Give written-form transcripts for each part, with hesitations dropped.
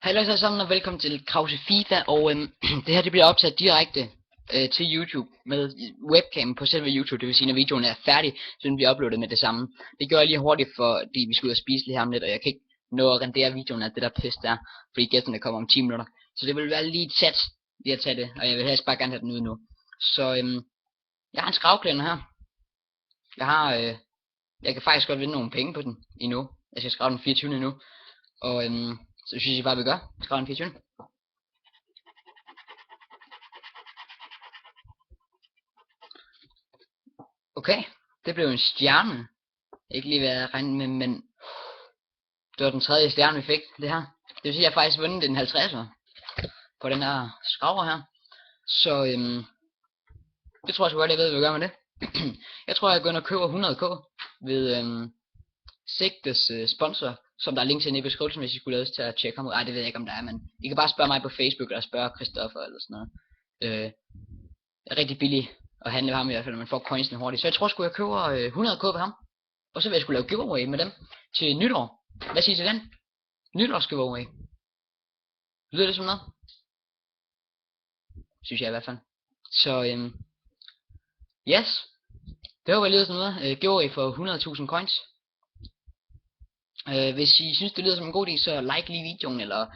Hej alle sammen og velkommen til Krause FIFA, og det her det bliver optaget direkte til YouTube med webcam på selve YouTube, det vil sige når videoen er færdig, så den bliver uploadet med det samme. Det gør jeg lige hurtigt, fordi vi skal ud og spise lige her om lidt, og jeg kan ikke nå at rendere videoen af det der pis der, fordi gæsterne kommer om 10 minutter. Så det vil være lige et sæt lige at tage det, og jeg vil helst bare gerne have den ud nu. Så jeg har en skravklænder her. Jeg kan faktisk godt vinde nogle penge på den endnu. Jeg skal skrave den 24. nu, og så synes jeg bare vi gør. Skrave den 24. Okay, det blev en stjerne. Ikke lige hvad jeg regnede med, men det var den tredje stjerne vi fik, det her. Det vil sige, at jeg faktisk vundet en 50'er på den her skraver her. Så det tror jeg sgu godt, jeg ved, hvad vi gør med det. Jeg tror, jeg går ind og køber 100k ved Sigtes sponsor, som der er link til nede i beskrivelsen, hvis I skulle lade til at tjekke ham ud. Ej, det ved jeg ikke, om der er, men I kan bare spørge mig på Facebook, eller spørge Christoffer, eller sådan noget. Det er rigtig billigt at handle ved ham i hvert fald, når man får coinsene hurtigt. Så jeg tror sgu, jeg køber 100k ved ham. Og så vil jeg sgu lave giveaway med dem til nytår. Hvad siger I til den? Nytårs giveaway. Lyder det som noget? Synes jeg i hvert fald. Så yes. Det var lyder som noget. Giveaway for 100.000 coins. Hvis I synes det lyder som en god idé, så like lige videoen, eller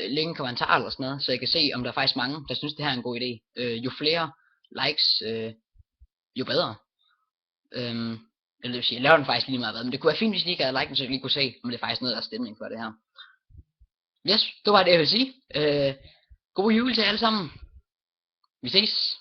lægge en kommentar eller sådan noget, så jeg kan se om der er faktisk mange, der synes det her er en god idé. Jo flere likes, jo bedre. Eller det vil sige, jeg laver den faktisk lige meget hvad, men det kunne være fint, hvis I lige havde like den, så I lige kunne se, om det er faktisk noget, der er stemning for det her. Yes, det var det jeg ville sige. God jul til alle sammen. Vi ses.